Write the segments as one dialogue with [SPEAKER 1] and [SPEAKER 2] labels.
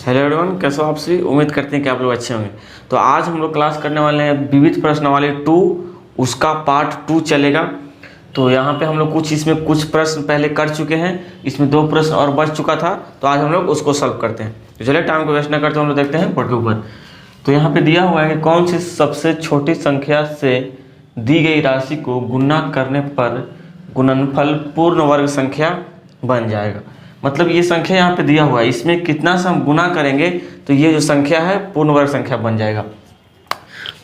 [SPEAKER 1] Hello everyone, कैसे हो आप सभी। उम्मीद करते हैं कि आप लोग अच्छे होंगे। तो आज हम लोग क्लास करने वाले हैं विविध प्रश्नावली 2, उसका पार्ट 2 चलेगा। तो यहाँ पे हम लोग इसमें कुछ प्रश्न पहले कर चुके हैं, इसमें 2 प्रश्न और बच चुका था, तो आज हम लोग उसको सॉल्व करते हैं। तो चलिए टाइम को वेस्ट ना करते हम लोग देखते हैं बोर्ड के ऊपर। तो यहाँ पे दिया हुआ है कि कौन सी सबसे छोटी संख्या से दी गई राशि को गुणा करने पर गुणनफल पूर्ण वर्ग संख्या बन जाएगा। मतलब ये संख्या यहाँ पे दिया हुआ है, इसमें कितना से हम गुना करेंगे तो ये जो संख्या है पूर्ण वर्ग संख्या बन जाएगा।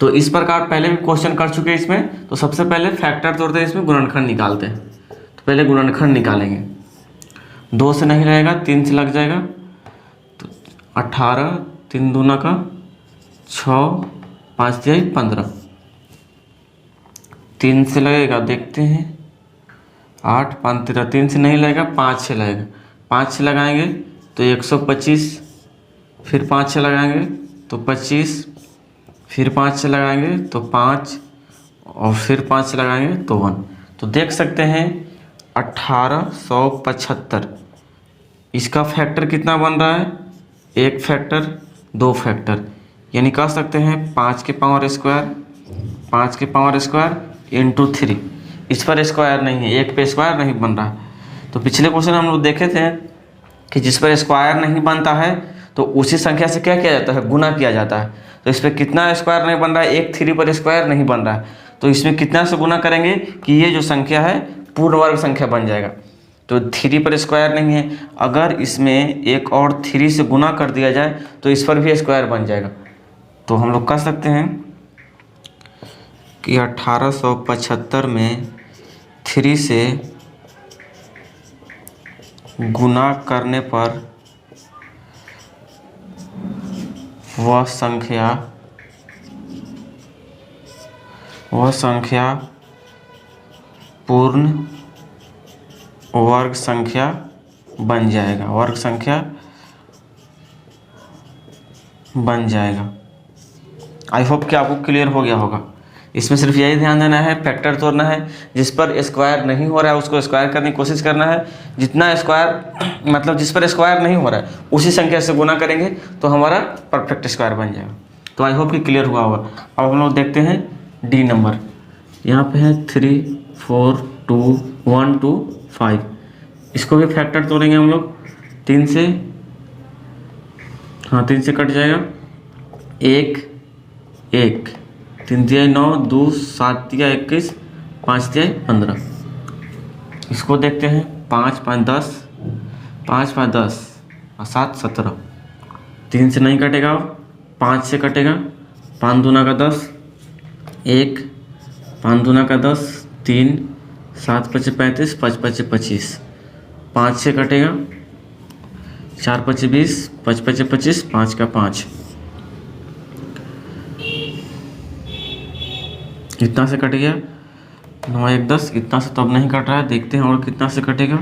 [SPEAKER 1] तो इस प्रकार पहले भी क्वेश्चन कर चुके हैं इसमें। तो सबसे पहले फैक्टर तोड़ते हैं, इसमें गुणनखंड निकालते हैं। तो पहले गुणनखंड निकालेंगे, 2 से नहीं रहेगा, 3 से लग जाएगा। तो 18, 3 दूना का 6, 5 तिहाई 15, 3 से लगेगा, देखते हैं 8, 5 13, 3 से नहीं लगेगा, 5 से लगेगा। 5 से लगाएंगे तो 125, फिर 5 से लगाएंगे तो 25, फिर 5 से लगाएंगे तो 5, और फिर 5 से लगाएंगे तो 1। तो देख सकते हैं 1875। इसका फैक्टर कितना बन रहा है? 1 फैक्टर, 2 फैक्टर, यानी कह सकते हैं 5 के पावर स्क्वायर, 5 के पावर स्क्वायर इंटू 3। इस पर स्क्वायर नहीं है, 1 पे स्क्वायर नहीं बन रहा है। तो पिछले क्वेश्चन हम लोग देखे थे कि जिस पर स्क्वायर नहीं बनता है तो उसी संख्या से क्या किया जाता है? गुना किया जाता है। तो इस पर कितना स्क्वायर नहीं बन रहा है? 1 3 पर स्क्वायर नहीं बन रहा है। तो इसमें कितना से गुना करेंगे कि ये जो संख्या है पूर्ण वर्ग संख्या बन जाएगा। तो 3 पर स्क्वायर नहीं है, अगर इसमें एक और 3 से गुना कर दिया जाए तो इस पर भी स्क्वायर बन जाएगा। तो हम लोग कह सकते हैं कि 1875 में 3 से गुना करने पर वह संख्या पूर्ण वर्ग संख्या बन जाएगा, वर्ग संख्या बन जाएगा। आई होप कि आपको क्लियर हो गया होगा। इसमें सिर्फ यही ध्यान देना है, फैक्टर तोड़ना है, जिस पर स्क्वायर नहीं हो रहा है उसको स्क्वायर करने की कोशिश करना है। जितना स्क्वायर मतलब जिस पर स्क्वायर नहीं हो रहा है उसी संख्या से गुना करेंगे तो हमारा परफेक्ट स्क्वायर बन जाएगा। तो आई होप कि क्लियर हुआ होगा। अब हम लोग देखते हैं डी नंबर। यहाँ पे है 3, 4, 2, 1, 2, 5। इसको भी फैक्टर तोड़ेंगे हम लोग। 3 से, हाँ 3 से कट जाएगा, 1 1, 3 तिहाई 9, 2 7 तिहाई 21, 5 तिहाई 15। इसको देखते हैं 5 5 10, 5 5 10 और 7 17। 3 से नहीं कटेगा, 5 से कटेगा। 5 दूना का 10, 1, 5 दूना का 10, 3, 7 5 35, 5 5 25। 5 से कटेगा, 4 5 20, 5 5 25, 5 का 5। कितना से कट गया? 9 1 10। इतना से तो अब नहीं कट रहा है, देखते हैं और कितना से कटेगा।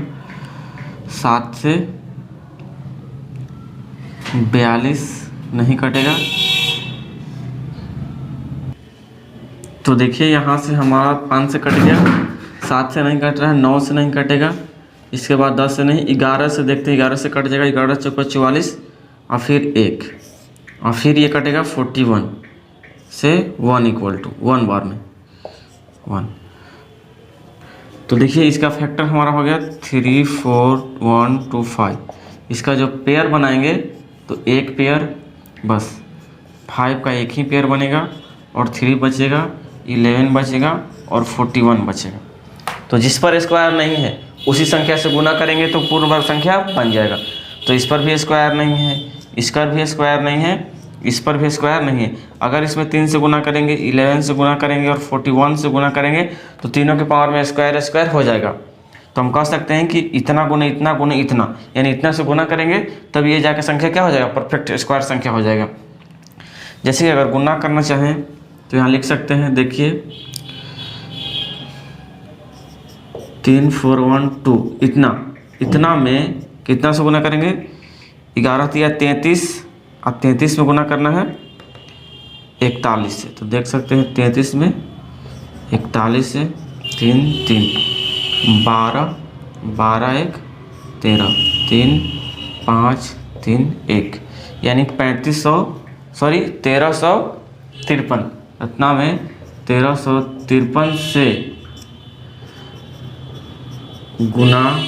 [SPEAKER 1] 7 से 42 नहीं कटेगा। तो देखिए यहाँ से हमारा 5 से कट गया, 7 से नहीं कट रहा है, 9 से नहीं कटेगा, इसके बाद 10 से नहीं, 11 से देखते हैं, 11 से कट जाएगा। 11 चौका 44 और फिर 1 और फिर ये कटेगा 41 से 1 इक्वल टू 1 बार में 1। तो देखिए इसका फैक्टर हमारा हो गया 3 4 1 2 5। इसका जो पेयर बनाएंगे तो एक पेयर बस, 5 का एक ही पेयर बनेगा और 3 बचेगा, 11 बचेगा और 41 बचेगा। तो जिस पर स्क्वायर नहीं है उसी संख्या से गुना करेंगे तो पूर्ण वर्ग संख्या बन जाएगा। तो इस पर भी स्क्वायर नहीं है, इसका भी स्क्वायर नहीं है, इस पर भी स्क्वायर नहीं है। अगर इसमें 3 से गुना करेंगे, 11 से गुना करेंगे और 41 से गुना करेंगे तो तीनों के पावर में स्क्वायर स्क्वायर हो जाएगा। तो हम कह सकते हैं कि इतना गुना इतना गुना इतना, यानी इतना से गुना करेंगे तब ये जाकर संख्या क्या हो जाएगा? परफेक्ट स्क्वायर संख्या हो जाएगा। जैसे अगर गुना करना चाहें तो यहाँ लिख सकते हैं, देखिए 3 4 1 2, इतना में कितना से गुना करेंगे? 11 तिया 33, अब 33 में गुना करना है 41 से। तो देख सकते हैं 33 में 41 से 3 3, 12 12 1 13, 3 5 3 1, यानी 1353 इतना में 1353 से गुना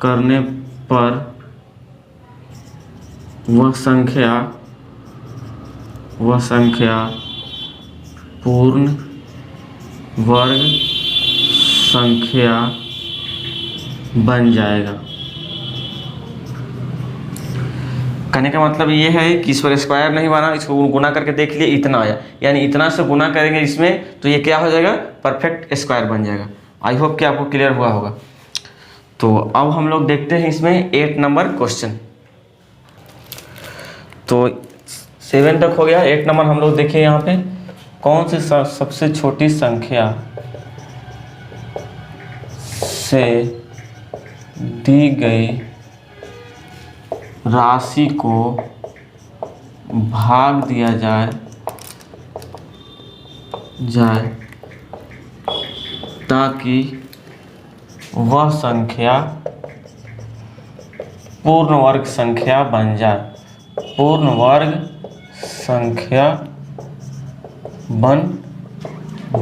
[SPEAKER 1] करने पर वह संख्या पूर्ण वर्ग संख्या बन जाएगा। कहने का मतलब ये है कि इस पर स्क्वायर नहीं बना, इसको गुना करके देख लिए इतना आया, यानी इतना से गुना करेंगे इसमें तो ये क्या हो जाएगा, परफेक्ट स्क्वायर बन जाएगा। आई होप कि आपको क्लियर हुआ होगा। तो अब हम लोग देखते हैं इसमें 8 नंबर क्वेश्चन। तो 7 तक हो गया, 8 नंबर हम लोग देखिए यहाँ पे कौन सी सबसे छोटी संख्या से दी गई राशि को भाग दिया जाए ताकि वह संख्या पूर्ण वर्ग संख्या बन जाए, पूर्ण वर्ग संख्या बन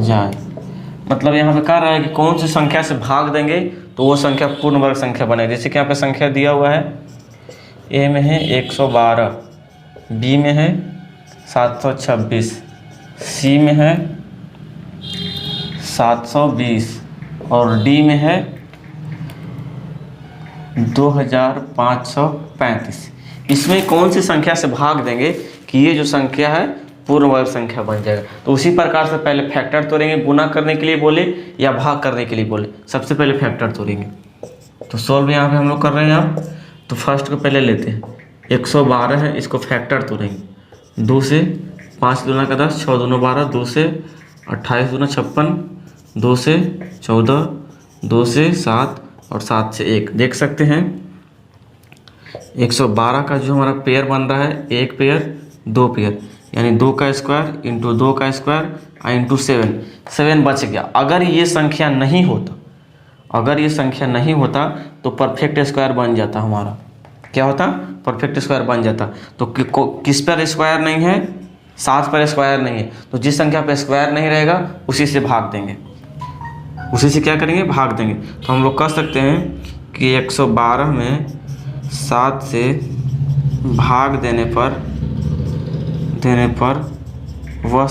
[SPEAKER 1] जाए। मतलब यहाँ पे कह रहा है कि कौन सी संख्या से भाग देंगे तो वो संख्या पूर्ण वर्ग संख्या बनेगी। जैसे कि यहाँ पे संख्या दिया हुआ है, ए में है 112, बी में है 726, सी में है 720 और डी में है 2535। इसमें कौन सी संख्या से भाग देंगे कि ये जो संख्या है पूर्ण वर्ग संख्या बन जाएगा। तो उसी प्रकार से पहले फैक्टर तोड़ेंगे, गुना करने के लिए बोले या भाग करने के लिए बोले, सबसे पहले फैक्टर तोड़ेंगे। तो सॉल्व यहाँ पे हम लोग कर रहे हैं आप। तो फर्स्ट को पहले लेते हैं, 112 है, इसको फैक्टर तोड़ेंगे। 2 से 5 दूना का 10, 6 दूना 12, 2 से 28 दूना 56, 2 से 14, 2 से 7 और 7 से 1। देख सकते हैं 112 का जो हमारा पेयर बन रहा है, एक पेयर 2 पेयर, यानी 2 का स्क्वायर इंटू 2 का स्क्वायर इंटू 7 बच गया। अगर ये संख्या नहीं होता तो परफेक्ट स्क्वायर बन जाता हमारा। क्या होता, परफेक्ट स्क्वायर बन जाता। तो किस पर स्क्वायर नहीं है, 7 पर स्क्वायर नहीं है, तो जिस संख्या पर स्क्वायर नहीं रहेगा उसी से भाग देंगे, उसी से क्या करेंगे, भाग देंगे। तो हम लोग कह सकते हैं कि 112 में 7 से भाग देने पर वह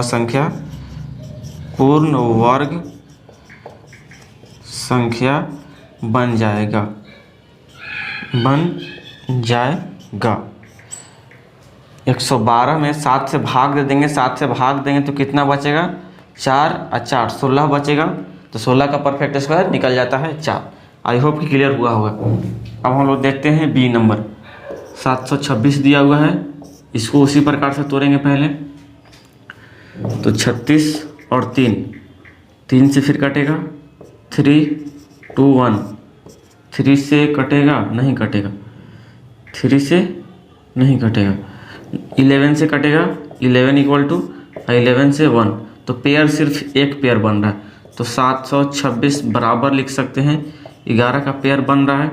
[SPEAKER 1] संख्या पूर्ण वर्ग संख्या बन जाएगा। 112 में 7 से भाग दे देंगे, 7 से भाग देंगे तो कितना बचेगा, 4 और 4 16 बचेगा। तो 16 का परफेक्ट स्क्वायर निकल जाता है 4। आई होप कि क्लियर हुआ होगा। अब हम लोग देखते हैं बी नंबर, 726 दिया हुआ है, इसको उसी प्रकार से तोड़ेंगे पहले। तो 36 और 3 से फिर कटेगा, 3 2 1, 3 से कटेगा, नहीं कटेगा, 3 से नहीं कटेगा, 11 से कटेगा, 11 इक्वल टू 11 से 1, तो पेयर सिर्फ एक पेयर बन रहा है। तो 726 बराबर लिख सकते हैं, 11 का पेयर बन रहा है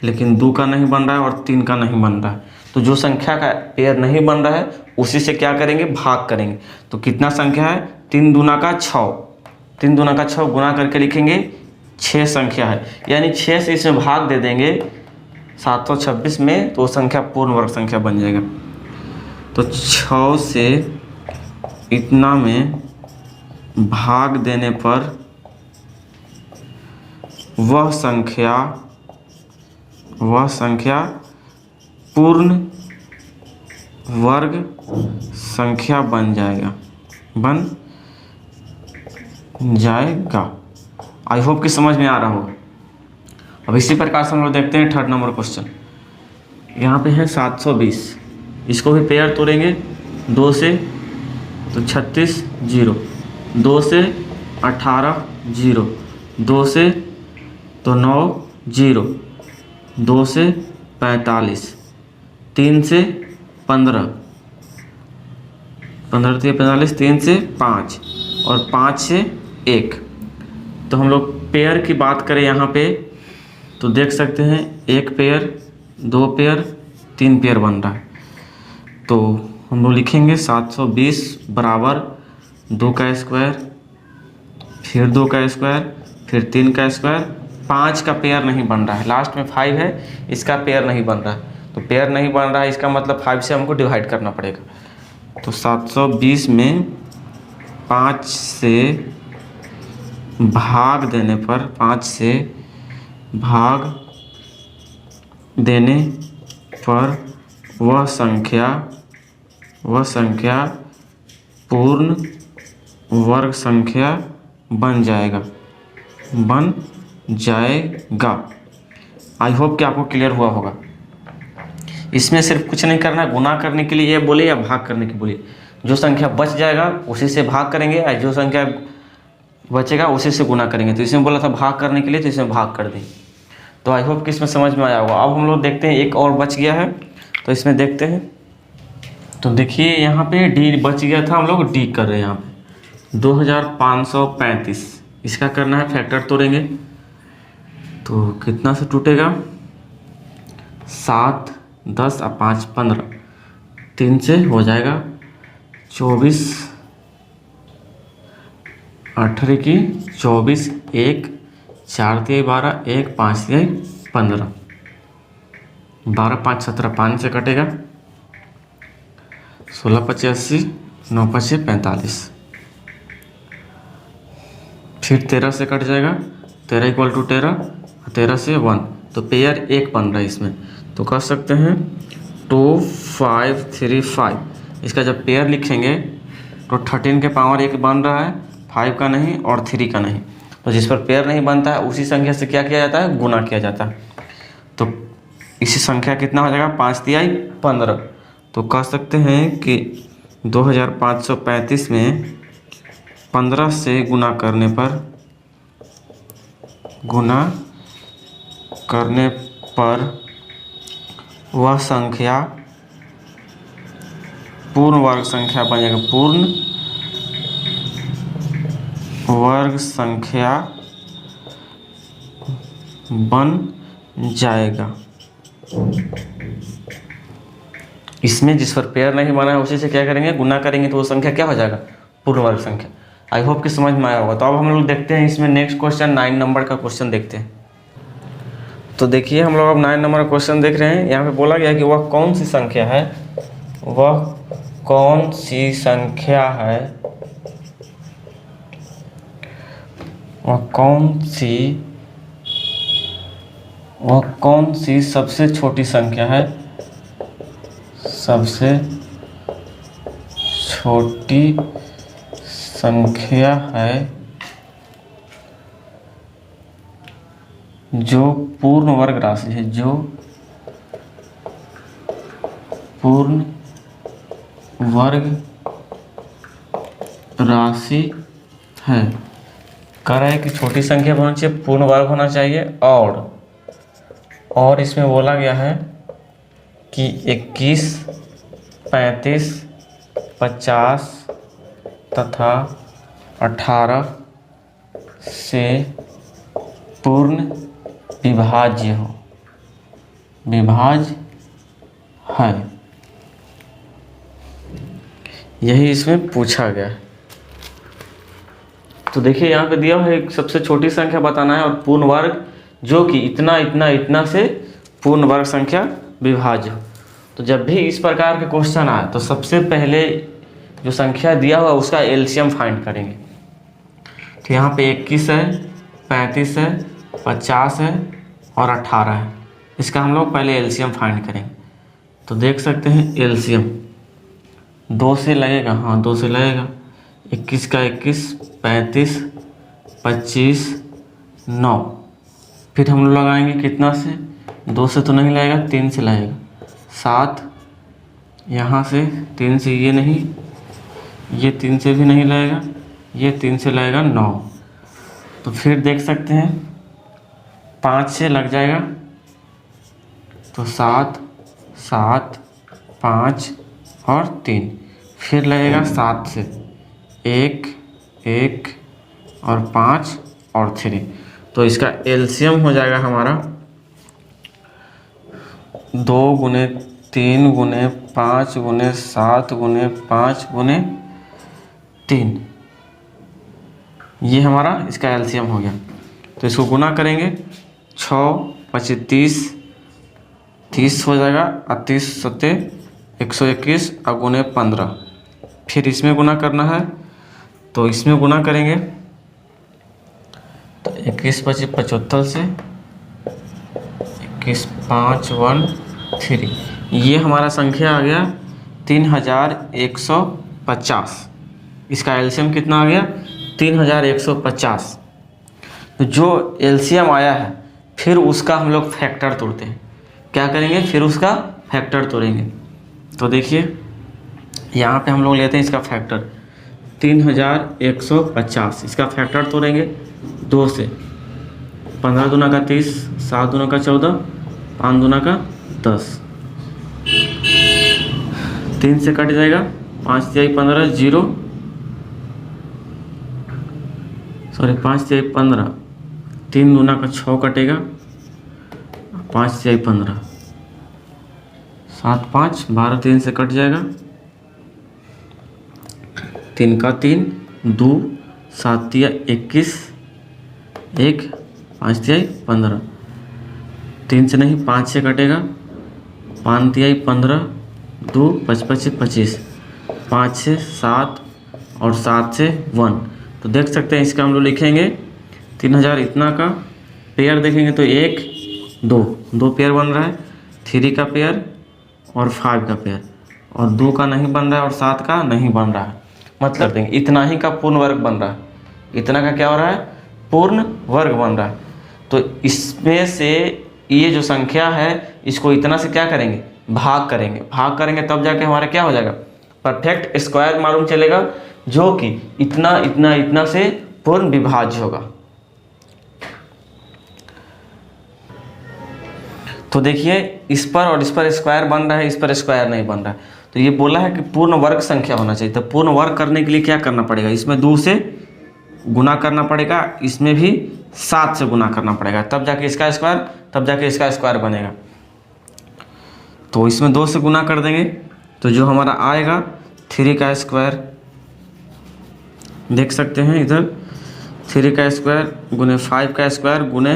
[SPEAKER 1] लेकिन 2 का नहीं बन रहा है और 3 का नहीं बन रहा है। तो जो संख्या का पेयर नहीं बन रहा है उसी से क्या करेंगे, भाग करेंगे। तो कितना संख्या है, 3 दूना का 6, 3 दूना का 6 गुना करके लिखेंगे 6 संख्या है, यानी 6 से इसमें भाग दे देंगे 726 में, तो संख्या पूर्ण वर्ग संख्या बन जाएगा। तो 6 से इतना में भाग देने पर वह संख्या पूर्ण वर्ग संख्या बन जाएगा। आई होप कि समझ में आ रहा होगा। अब इसी प्रकार से हम लोग देखते हैं 3rd नंबर क्वेश्चन। यहाँ पे है 720, इसको भी पेयर तोड़ेंगे। 2 से तो 36 0, 2 से 18 0, 2 से तो 9 0, 2 से 45, 3 से 15, 15 से 45, 3 से 5 और 5 से 1। तो हम लोग पेयर की बात करें यहाँ पे तो देख सकते हैं एक पेयर 2 पेयर 3 पेयर बन रहा है। तो हम लोग लिखेंगे 720 बराबर 2 का स्क्वायर, फिर 2 का स्क्वायर, फिर 3 का स्क्वायर। 5 का पेयर नहीं बन रहा है, लास्ट में 5 है, इसका पेयर नहीं बन रहा है। तो पेयर नहीं बन रहा है, इसका मतलब 5 से हमको डिवाइड करना पड़ेगा। तो 720 में 5 से भाग देने पर, 5 से भाग देने पर वह संख्या पूर्ण वर्ग संख्या बन जाएगा। आई होप कि आपको क्लियर हुआ होगा। इसमें सिर्फ कुछ नहीं करना, गुना करने के लिए ये बोलिए या भाग करने के बोलिए। जो संख्या बच जाएगा उसी से भाग करेंगे, या जो संख्या बचेगा उसी से गुना करेंगे। तो इसमें बोला था भाग करने के लिए, तो इसमें भाग कर दें। तो आई होप कि इसमें समझ में आया होगा। अब हम लोग देखते हैं, एक और बच गया है, तो इसमें देखते हैं। तो देखिए यहाँ पे डी बच गया था, हम लोग डी कर रहे हैं यहाँ पे 2535। इसका करना है, फैक्टर तोड़ेंगे। तो कितना से टूटेगा? 7 10 और 5 15, 3 से हो जाएगा 24, 18 की 24, 1 4 3 12, 1 5 3 15, 12 5 17, 5 से कटेगा 16 5 80, 9 5 45, फिर 13 से कट जाएगा, 13 इक्वल टू 13, 13 से 1। तो पेयर 1 बन रहा है इसमें। तो कर सकते हैं 2 5 3 5। इसका जब पेयर लिखेंगे तो 13 के पावर 1 बन रहा है, 5 का नहीं और 3 का नहीं। तो जिस पर पेयर नहीं बनता है उसी संख्या से क्या किया जाता है? गुना किया जाता है। तो इसी संख्या कितना हो जाएगा? 5 तिहाई 15। तो कह सकते हैं कि 2535 में 15 से गुना करने पर वह संख्या पूर्ण वर्ग संख्या बन जाएगा। पूर्ण वर्ग संख्या बन जाएगा। इसमें जिस पर पेयर नहीं बना है उसी से क्या करेंगे? गुना करेंगे, तो वो संख्या क्या हो जाएगा? पूर्ण वर्ग संख्या। आई होप कि समझ में आया होगा। तो अब हम लोग देखते हैं इसमें नेक्स्ट क्वेश्चन, 9 नंबर का क्वेश्चन देखते हैं। तो देखिए हम लोग अब 9 नंबर का क्वेश्चन देख रहे हैं। यहाँ पे बोला गया कि वह कौन सी संख्या है, वह कौन सी सबसे छोटी संख्या है, सबसे छोटी संख्या है जो पूर्ण वर्ग राशि है, जो पूर्ण वर्ग राशि है। कह रहा है कि छोटी संख्या होनी चाहिए, पूर्ण वर्ग होना चाहिए, और इसमें बोला गया है कि 21, 35, 50 तथा 18 से पूर्ण विभाज्य है। यही इसमें पूछा गया है। तो देखिए यहाँ पे दिया है एक सबसे छोटी संख्या बताना है और पूर्ण वर्ग जो कि इतना इतना इतना से पूर्ण वर्ग संख्या विभाज्य हो। तो जब भी इस प्रकार के क्वेश्चन आए तो सबसे पहले जो संख्या दिया हुआ उसका एलसीएम फाइंड करेंगे। तो यहाँ पे 21 है, 35 है, 50 है और 18 है। इसका हम लोग पहले एलसीएम फाइंड करेंगे। तो देख सकते हैं एलसीएम 2 से लगेगा, हाँ 2 से लगेगा। 21 का 21, 35, 25, 9। फिर हम लोग लगाएंगे कितना से? 2 से तो नहीं लगेगा, 3 से लगेगा। 7 यहाँ से, 3 से ये नहीं, ये 3 से भी नहीं लगेगा, ये 3 से लगेगा 9। तो फिर देख सकते हैं 5 से लग जाएगा, तो 7, 7, 5 और 3। फिर लगेगा 7 से 1, 1 और 5 और 3। तो इसका एलसीएम हो जाएगा हमारा 2 गुने 3 गुने 5 गुने 7 गुने 5 गुने 3, ये हमारा इसका एलसीएम हो गया। तो इसको गुना करेंगे, 6 25 30 हो जाएगा, और 30 सत्ते 121 और गुने 15। फिर इसमें गुना करना है, तो इसमें गुना करेंगे तो 21 25 75 से 21 5 1 3, ये हमारा संख्या आ गया 3150। इसका एलसीएम कितना आ गया? 3150। तो जो एलसीएम आया है फिर उसका हम लोग फैक्टर तोड़ते हैं। क्या करेंगे? फिर उसका फैक्टर तोड़ेंगे। तो देखिए यहाँ पे हम लोग लेते हैं इसका फैक्टर 3150, इसका फैक्टर तोड़ेंगे 2 से। 15 दूना का 30, 7 दूना का 14, 5 दूना का 10, 3 से कट जाएगा, 5 तिहाई 15 0, सॉरी 5 तिहाई 15, 3 दूना का 6 कटेगा, 5 तिहाई 15, 7 5 12, 3 से कट जाएगा, 3 का 3 2, 7 तिया 21, 1 5 तिहाई 15, 3 से नहीं 5 से कटेगा, 5 तिहाई 15, 2 5 5 25, 5 से 7 और 7 से 1। तो देख सकते हैं इसका हम लोग लिखेंगे 3000 इतना का पेयर देखेंगे तो 1 2 पेयर बन रहा है, 3 का पेयर और 5 का पेयर, और 2 का नहीं बन रहा है और 7 का नहीं बन रहा है। मतलब देंगे इतना ही का पूर्ण वर्ग बन रहा है, इतना का क्या हो रहा है? पूर्ण वर्ग बन रहा है। तो इसमें से ये जो संख्या है इसको इतना से क्या करेंगे? भाग करेंगे तब जाके हमारा क्या हो जाएगा? परफेक्ट स्क्वायर मालूम चलेगा, जो कि इतना इतना इतना से पूर्ण विभाज्य होगा। तो देखिए इस पर और इस पर स्क्वायर बन रहा है, इस पर स्क्वायर नहीं बन रहा है। तो ये बोला है कि पूर्ण वर्ग संख्या होना चाहिए। तो पूर्ण वर्ग करने के लिए क्या करना पड़ेगा? इसमें 2 से गुना करना पड़ेगा, इसमें भी 7 से गुना करना पड़ेगा, तब जाके इसका स्क्वायर बनेगा। तो इसमें 2 से गुना कर देंगे तो जो हमारा आएगा 3 का स्क्वायर, देख सकते हैं इधर 3 का स्क्वायर गुने 5 का स्क्वायर गुने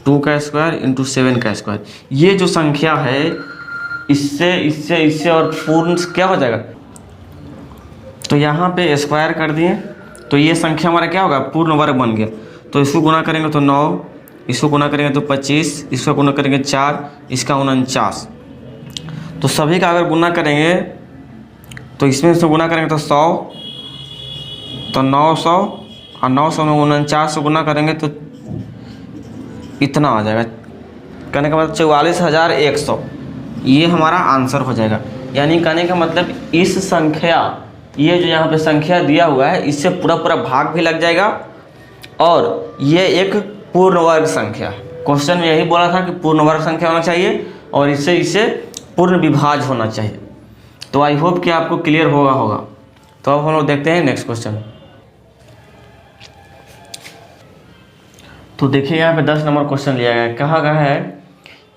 [SPEAKER 1] 2 का स्क्वायर इंटू 7 का स्क्वायर। ये जो संख्या है इससे और पूर्ण क्या हो जाएगा? तो यहाँ पे स्क्वायर कर दिए तो ये संख्या हमारा क्या होगा? पूर्ण वर्ग बन गया। तो इसको गुना करेंगे तो 9, इसको गुना करेंगे तो 25, इसको गुना करेंगे 4, इसका 49। तो सभी का अगर गुना करेंगे तो इसमें से गुना करेंगे तो 100, तो 900 और 900 में 49 से गुना करेंगे तो इतना आ जाएगा। कहने का मतलब 44,100, ये हमारा आंसर हो जाएगा। यानी कहने का मतलब इस संख्या, ये जो यहाँ पे संख्या दिया हुआ है इससे पूरा भाग भी लग जाएगा, और ये एक पूर्ण वर्ग संख्या है। क्वेश्चन में यही बोला था कि पूर्ण वर्ग संख्या होना चाहिए और इससे पूर्ण विभाज्य होना चाहिए। तो आई होप कि आपको क्लियर होगा। तो अब हम लोग देखते हैं नेक्स्ट क्वेश्चन। तो देखिए यहाँ पे 10 नंबर क्वेश्चन लिया गया है। कहा गया है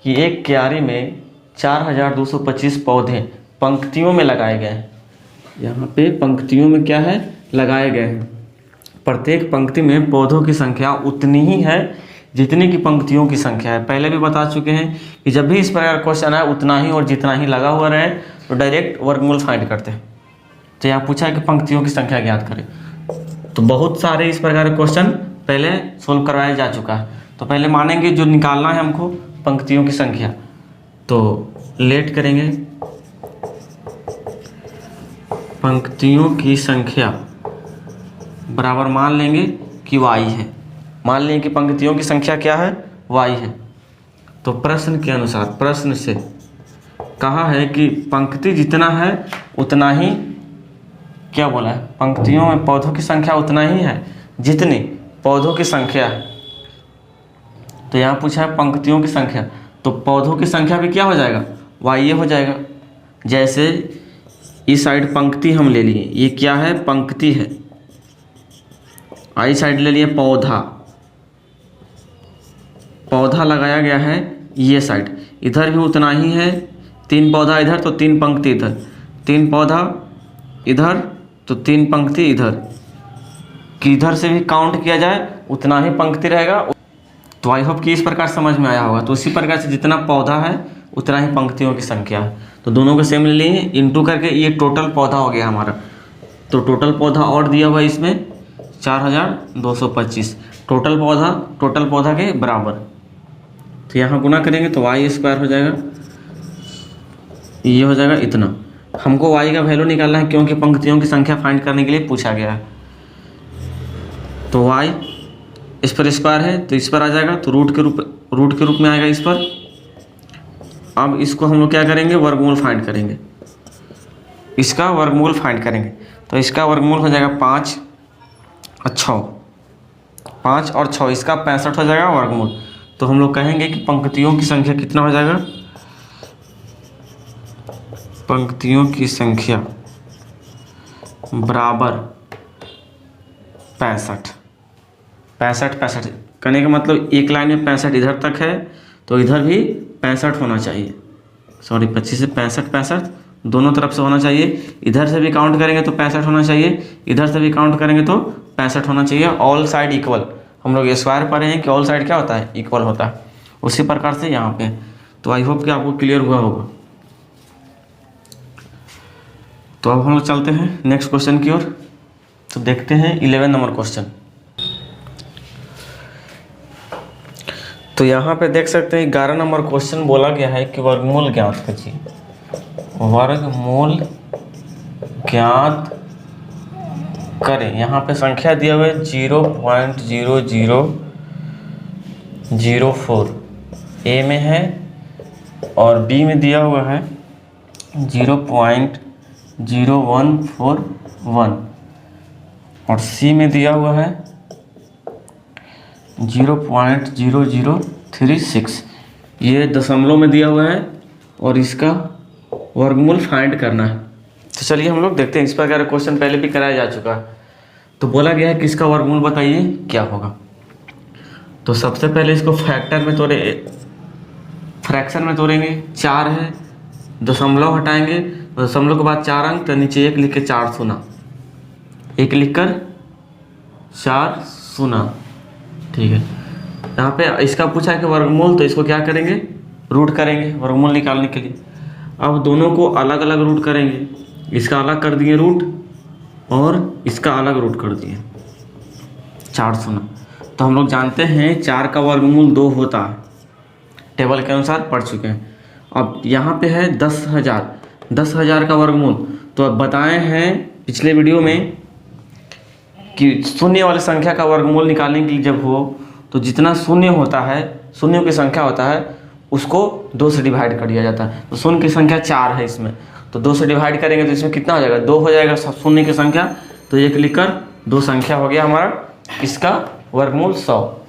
[SPEAKER 1] कि एक क्यारी में 4225 पौधे पंक्तियों में लगाए गए हैं। यहाँ पे पंक्तियों में क्या है? लगाए गए हैं। प्रत्येक पंक्ति में पौधों की संख्या उतनी ही है जितनी की पंक्तियों की संख्या है। पहले भी बता चुके हैं कि जब भी इस प्रकार क्वेश्चन आए उतना ही और जितना ही लगा हुआ रहे तो डायरेक्ट वर्गमूल फाइंड करते हैं। तो यहाँ पूछा है कि पंक्तियों की संख्या ज्ञात करें। तो बहुत सारे इस प्रकार के क्वेश्चन पहले सोल्व करवाया जा चुका है। तो पहले मानेंगे जो निकालना है हमको पंक्तियों की संख्या, तो लेट करेंगे पंक्तियों की संख्या बराबर मान लेंगे कि y है। मान लेंगे कि पंक्तियों की संख्या क्या है? y है। तो प्रश्न के अनुसार, प्रश्न से कहा है कि पंक्ति जितना है उतना ही, क्या बोला है? पंक्तियों में पौधों की संख्या उतना ही है जितनी पौधों की संख्या है। तो यहाँ पूछा है पंक्तियों की संख्या, तो पौधों की संख्या भी क्या हो जाएगा? y हो जाएगा। जैसे इस साइड पंक्ति हम ले लिए, ये क्या है? पंक्ति है। आई साइड ले लिए पौधा, पौधा लगाया गया है ये साइड, इधर भी उतना ही है, 3 पौधा इधर तो 3 पंक्ति इधर, 3 पौधा इधर तो 3 पंक्ति इधर, कि इधर से भी काउंट किया जाए उतना ही पंक्ति रहेगा। तो आई होप कि इस प्रकार समझ में आया होगा। तो इसी प्रकार से जितना पौधा है उतना ही पंक्तियों की संख्या है। तो दोनों को सेम ले लिए, इंटू करके ये टोटल पौधा हो गया हमारा। तो टोटल पौधा और दिया हुआ है इसमें 4225, टोटल पौधा के बराबर। तो यहाँ गुना करेंगे तो y² हो जाएगा, ये हो जाएगा इतना। हमको y का वैल्यू निकालना है क्योंकि पंक्तियों की संख्या फाइंड करने के लिए पूछा गया है। तो y इस पर स्क्वायर है तो इस पर आ जाएगा, तो रूट के रूप में आएगा इस पर। अब इसको हम लोग क्या करेंगे, वर्गमूल फाइंड करेंगे, इसका वर्गमूल फाइंड करेंगे। तो इसका वर्गमूल हो जाएगा 5 और 6, 5 और 6, इसका 65 हो जाएगा वर्गमूल। तो हम लोग कहेंगे कि पंक्तियों की संख्या कितना हो जाएगा, पंक्तियों की संख्या बराबर 65। 65 करने का मतलब एक लाइन में 65 इधर तक है तो इधर भी 65 होना चाहिए। सॉरी 25 से 65 दोनों तरफ से होना चाहिए। इधर से भी काउंट करेंगे तो 65 होना चाहिए, इधर से भी काउंट करेंगे तो 65 होना चाहिए। ऑल साइड इक्वल, हम लोग स्क्वायर पढ़े हैं कि ऑल साइड क्या होता है, इक्वल होता है। उसी प्रकार से यहाँ पे। तो आई होप कि आपको क्लियर हुआ होगा। तो अब हम लोग चलते हैं नेक्स्ट क्वेश्चन की ओर। तो देखते हैं 11 नंबर क्वेश्चन। तो यहाँ पे देख सकते हैं 11 नंबर क्वेश्चन बोला गया है कि वर्गमूल ज्ञात कीजिए। वर्गमूल ज्ञात करें। यहाँ पे संख्या दिया हुआ है 0.0004 ए में है और बी में दिया हुआ है 0.0141 और सी में दिया हुआ है 0.0036। ये दशमलव में दिया हुआ है और इसका वर्गमूल फाइंड करना है। तो चलिए हम लोग देखते हैं। इस प्रकार क्वेश्चन पहले भी कराया जा चुका है। तो बोला गया है कि इसका वर्गमूल बताइए क्या होगा। तो सबसे पहले इसको फ्रैक्शन में तोड़ेंगे। 4 है, दशमलव हटाएंगे, दशमलव के बाद 4 अंक, तो नीचे 1 लिख के 4 शून्य, 1 लिख कर 4 शून्य। ठीक है। यहाँ पे इसका पूछा है कि वर्गमूल, तो इसको क्या करेंगे, रूट करेंगे वर्गमूल निकालने के लिए। अब दोनों को अलग अलग रूट करेंगे। इसका अलग कर दिए रूट और इसका अलग रूट कर दिए 4 शून्य। तो हम लोग जानते हैं 4 का वर्गमूल 2 होता है, टेबल के अनुसार पढ़ चुके हैं। अब यहाँ पे है 10,000 का वर्गमूल। तो अब बताए हैं पिछले वीडियो में कि शून्य वाली संख्या का वर्गमूल निकालने के लिए जब हो तो जितना शून्य होता है, शून्यों की संख्या होता है, उसको 2 से डिवाइड कर दिया जाता है। तो शून्य की संख्या 4 है इसमें, तो 2 से डिवाइड करेंगे तो इसमें कितना हो जाएगा, 2 हो जाएगा शून्य की संख्या। तो 1 लिखकर 2 संख्या हो गया हमारा, इसका वर्गमूल 100।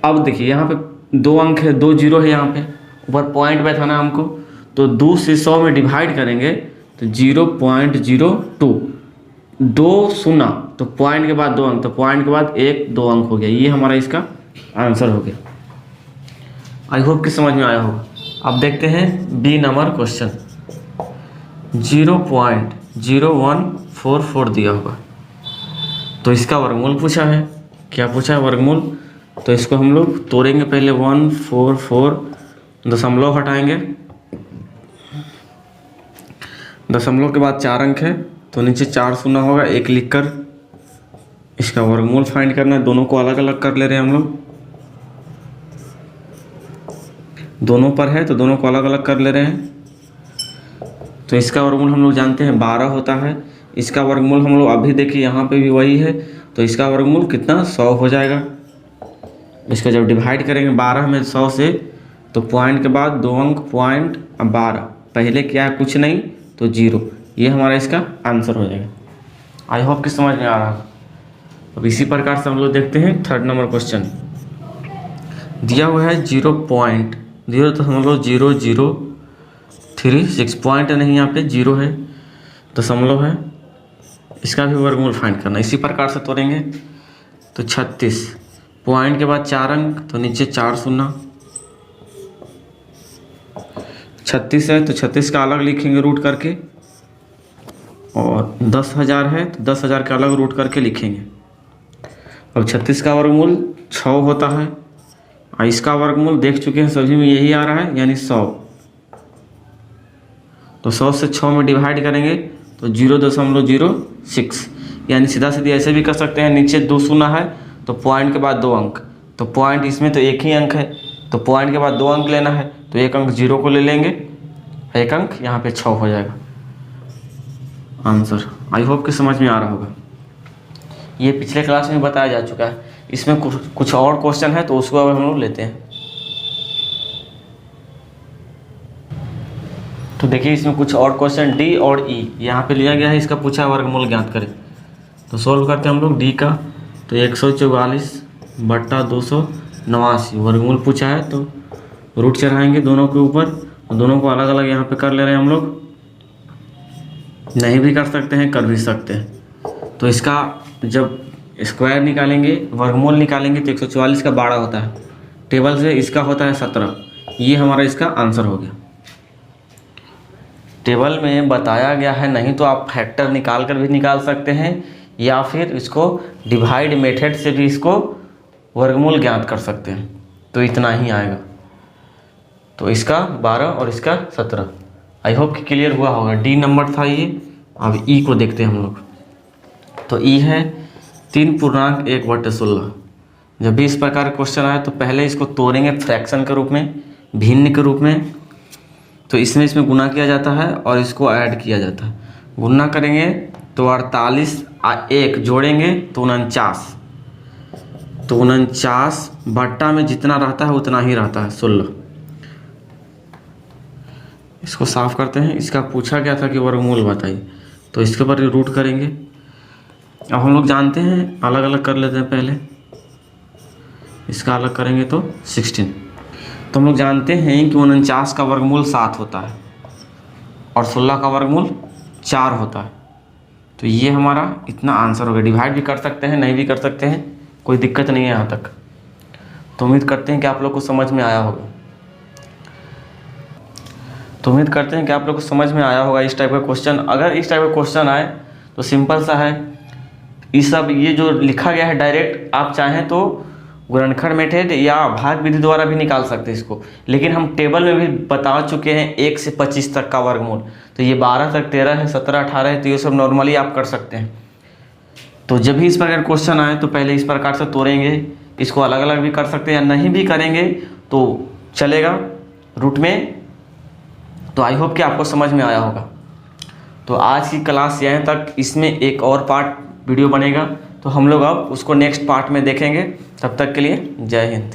[SPEAKER 1] अब देखिए यहाँ पे 2 अंक है, 2 जीरो है, यहाँ पे ऊपर पॉइंट बैठाना हमको। तो 2 से 100 में डिवाइड करेंगे तो 0.02, 2 शून्य, तो पॉइंट के बाद 2 अंक, तो पॉइंट के बाद 1-2 अंक हो गया। ये हमारा इसका आंसर हो गया। आई होप कि समझ में आया होगा। अब देखते हैं बी नंबर क्वेश्चन। 0.0144 दिया होगा, तो इसका वर्गमूल पूछा है। क्या पूछा है, वर्गमूल। तो इसको हम लोग तोड़ेंगे। पहले 144, दशमलव हटाएंगे, दशमलव के बाद 4 अंक है, तो नीचे 4 शून्य होगा, 1 लिखकर इसका वर्गमूल फाइंड करना है। दोनों को अलग अलग कर ले रहे हैं हम लोग, दोनों पर है तो दोनों को अलग अलग कर ले रहे हैं। तो इसका वर्गमूल हम लोग जानते हैं 12 होता है। इसका वर्गमूल हम लोग अभी देखिए यहाँ पे भी वही है, तो इसका वर्गमूल कितना, 100 हो जाएगा। इसका जब डिवाइड करेंगे 12 में 100 से, तो पॉइंट के बाद 2 अंक, पॉइंट अब 12, पहले क्या है कुछ नहीं तो 0। ये हमारा इसका आंसर हो जाएगा। आई होप कि समझ में आ रहा है। अब इसी प्रकार से हम लोग देखते हैं 3rd नंबर क्वेश्चन। दिया हुआ है 0.0, तो हम लोग 0.036, पॉइंट नहीं यहाँ पे 0 है, दशमलव है, इसका भी वर्गमूल फाइंड करना। इसी प्रकार से तोड़ेंगे तो 36, पॉइंट के बाद 4 अंक, तो नीचे 4 शून्य, 36 है तो 36 का अलग लिखेंगे रूट करके, और 10,000 है तो 10,000 का अलग रूट करके लिखेंगे। अब 36 का वर्गमूल 6 होता है, और इसका वर्गमूल देख चुके हैं सभी में यही आ रहा है, यानी 100। तो 100 से 6 में डिवाइड करेंगे तो 0.06, यानी सीधा सीधी ऐसे भी कर सकते हैं, नीचे 2 शून्य है तो पॉइंट के बाद 2 अंक, तो पॉइंट इसमें तो एक ही अंक है, तो पॉइंट के बाद 2 अंक लेना है, तो एक अंक 0 को ले लेंगे, एक अंक यहाँ पे 6 हो जाएगा आंसर। आई होप कि समझ में आ रहा होगा। ये पिछले क्लास में बताया जा चुका है। इसमें कुछ और क्वेश्चन है तो उसको अब हम लोग लेते हैं। तो देखिए इसमें कुछ और क्वेश्चन डी और ई यहाँ पे लिया गया है, इसका पूछा वर्गमूल ज्ञात करें। तो सोल्व करते हैं हम लोग डी का। तो 144/289 वर्गमूल पूछा है, तो रूट चढ़ाएंगे दोनों के ऊपर, तो दोनों को अलग अलग यहाँ पे कर ले रहे हैं हम लोग। नहीं भी कर सकते हैं, कर भी सकते हैं। तो इसका जब स्क्वायर निकालेंगे, वर्गमूल निकालेंगे तो 144 का 12 होता है, टेबल से इसका होता है 17। ये हमारा इसका आंसर हो गया। टेबल में बताया गया है, नहीं तो आप फैक्टर निकाल कर भी निकाल सकते हैं, या फिर इसको डिवाइड मेथड से भी इसको वर्गमूल ज्ञात कर सकते हैं। तो इतना ही आएगा। तो इसका 12 और इसका 17। आई होप कि क्लियर हुआ होगा। डी नंबर था ये। अब ई को देखते हैं हम लोग। तो ई है 3.1/16। जब भी इस प्रकार का क्वेश्चन आए तो पहले इसको तोड़ेंगे फ्रैक्शन के रूप में, भिन्न के रूप में। तो इसमें गुना किया जाता है और इसको ऐड किया जाता है। गुना करेंगे तो 48 1 जोड़ेंगे तो 49। तो 49 बट्टा में जितना रहता है उतना ही रहता है 16। इसको साफ करते हैं। इसका पूछा गया था कि वर्गमूल बताइए, तो इसके ऊपर रूट करेंगे। अब हम लोग जानते हैं, अलग अलग कर लेते हैं पहले। इसका अलग करेंगे तो 16। तो हम लोग जानते हैं कि 49 का वर्गमूल 7 होता है और 16 का वर्गमूल 4 होता है। तो ये हमारा इतना आंसर हो गया। डिवाइड भी कर सकते हैं, नहीं भी कर सकते हैं, कोई दिक्कत नहीं है यहाँ तक। तो उम्मीद करते हैं कि आप लोग को समझ में आया होगा। इस टाइप का क्वेश्चन, अगर इस टाइप का क्वेश्चन आए तो सिंपल सा है। ये जो लिखा गया है डायरेक्ट आप चाहें तो गुणनखंड मेथड या भाग विधि द्वारा भी निकाल सकते हैं इसको, लेकिन हम टेबल में भी बता चुके हैं 1 से 25 तक का वर्गमूल। तो ये 12 तक 13 है, 17 18 है, तो ये सब नॉर्मली आप कर सकते हैं। तो जब भी इस प्रकार क्वेश्चन आए तो पहले इस प्रकार से तोड़ेंगे। इसको अलग अलग भी कर सकते हैं या नहीं भी करेंगे तो चलेगा रूट में। तो आई होप कि आपको समझ में आया होगा। तो आज की क्लास यहाँ तक। इसमें एक और पार्ट वीडियो बनेगा, तो हम लोग अब उसको नेक्स्ट पार्ट में देखेंगे। तब तक के लिए जय हिंद।